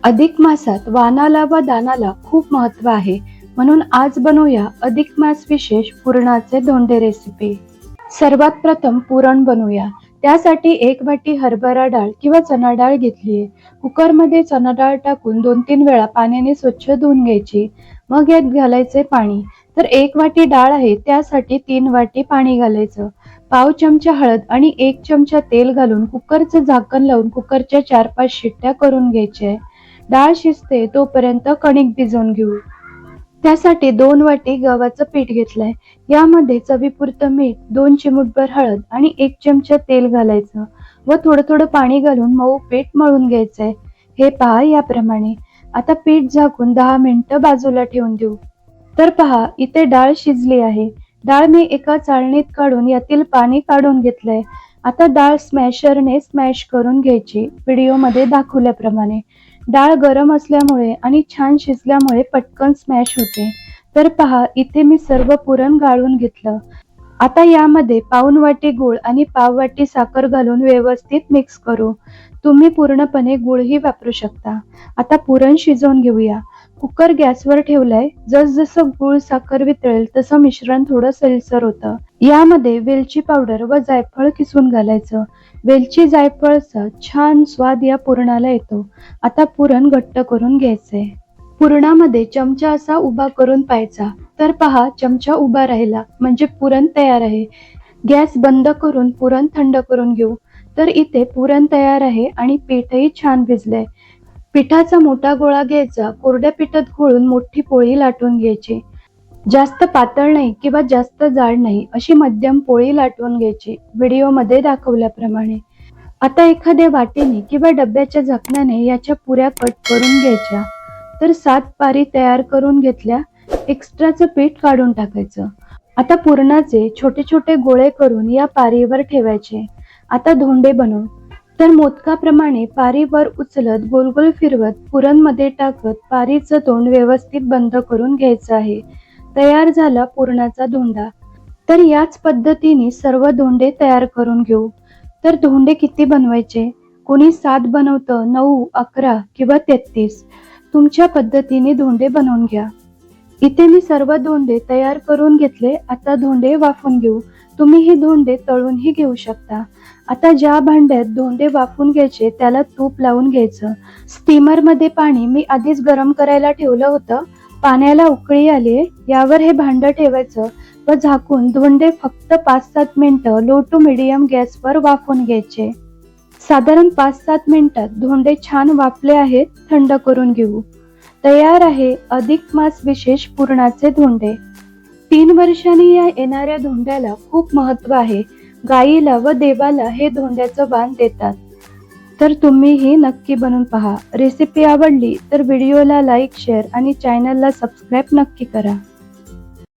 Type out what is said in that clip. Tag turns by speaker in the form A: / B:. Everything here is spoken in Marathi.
A: अधिक मासात वानाला व दानाला खूप महत्त्व आहे. म्हणून आज बनवूया अधिक मास विशेष पुरणाचे धोंडे रेसिपी. सर्वात प्रथम पुरण बनवूया. त्यासाठी 1 वाटी हरभरा डाळ किंवा चणा डाळ घेतलीये. कुकरमध्ये चणा डाळ टाकून 2-3 वेळा पाण्याने स्वच्छ धुवून घ्यायची. मग यात घालायचे पाणी. तर 1 वाटी डाळ आहे त्यासाठी 3 वाटी पाणी घालायचं. पाव चमचा हळद आणि 1 चमचा तेल घालून कुकरचं झाकण लावून कुकरच्या 4-5 शिट्ट्या करून घ्यायच्या. डाळ शिजते तोपर्यंत कणिक भिजवून घेऊ. त्यासाठी 2 वाटी गव्हाचं पीठ घेतलंय. यामध्ये चवीपुरतं मीठ, 2 चिमूटभर हळद आणि 1 चमचा तेल घालायचं व थोडं थोडं पाणी घालून मऊ पीठ मळून घ्यायचंय. हे पहा याप्रमाणे. आता पीठ झाकून 10 मिनिटं बाजूला ठेवून देऊ. तर पहा इथे डाळ शिजली आहे. डाळ मी एका चाळणीत काढून यातील पाणी काढून घेतलंय. आता डाळ स्मॅशरने स्मॅश करून घ्यायची व्हिडिओमध्ये दाखवल्याप्रमाणे. डाळ गरम असल्यामुळे आणि छान शिजल्यामुळे पटकन स्मॅश होते. तर पहा इथे मी सर्व पुरण गाळून घेतलं. आता यामध्ये पाऊण वाटी गूळ आणि पाव वाटी साखर घालून व्यवस्थित मिक्स करू. तुम्ही पूर्णपणे गूळही वापरू शकता. आता पुरण शिजवून घेऊया. कुकर गॅसवर ठेवलाय. जसजसं गूळ साखर वितळेल तसं मिश्रण थोडं सैलसर होतं. यामध्ये वेलची पावडर व जायफळ किसून घालायचं. वेलची जायफळचा छान स्वाद या पुरणाला येतो. आता पुरण घट्ट करून घ्यायचंय. पुरणामध्ये चमचा असा उभा करून पाहायचा. तर पहा चमचा उभा राहिला म्हणजे पुरण तयार आहे. गॅस बंद करून पुरण थंड करून घेऊ. तर इथे पुरण तयार आहे आणि पीठही छान भिजलंय. पिठाचा मोठा गोळा घ्यायचा. कोरड्या पिठात घोळून मोठी पोळी लाटून घ्यायची. जास्त पातळ नाही किंवा जास्त जाड नाही, अशी मध्यम पोळी लाटून घ्यायची व्हिडिओमध्ये दाखवल्याप्रमाणे. आता एखाद्या वाटीने किंवा डब्याच्या झाकणाने याच्या पुऱ्या कट करून घ्यायच्या. तर 7 पारी तयार करून घेतल्या. एक्स्ट्राचं पीठ काढून टाकायचं. आता पुरणाचे छोटे छोटे गोळे करून या पारीवर ठेवायचे. आता धोंडे बनवू. तर मोदकाप्रमाणे पारीवर उचलत गोल गोल फिरवत पुरणमध्ये टाकत पारीचं तोंड व्यवस्थित बंद करून घ्यायचं आहे. तयार झाला पुरणाचा धोंडा. तर याच पद्धतीने सर्व धोंडे तयार करून घेऊ. तर धोंडे किती बनवायचे? कोणी 7 बनवतं, 9, 11 किंवा 33. तुमच्या पद्धतीने धोंडे बनवून घ्या. इथे मी सर्व धोंडे तयार करून घेतले. आता धोंडे वाफून घेऊ. तुम्ही हे धोंडे तळूनही घेऊ शकता. आता ज्या भांड्यात धोंडे वाफून घ्यायचे त्याला तूप लावून घ्यायचं. स्टीमरमध्ये पाणी मी आधीच गरम करायला ठेवलं होतं. पाण्याला उकळी आली. यावर हे भांडं ठेवायचं व झाकून धोंडे फक्त 5-7 मिनिटं लो टू मीडियम गॅसवर वाफून घ्यायचे. साधारण 5-7 मिनिटात धोंडे छान वाफले आहेत. थंड करून घेऊ. तयार आहे अधिक मास विशेष पुरणाचे धोंडे. 3 वर्षांनी या येणाऱ्या धोंड्याला खूप महत्त्व आहे. गाईला व देवाला हे धोंड्याचं वाण देतात. तर तुम्हीही नक्की बनवून पहा. रेसिपी आवडली तर व्हिडिओला लाईक, शेअर आणि चॅनलला सबस्क्राईब नक्की करा.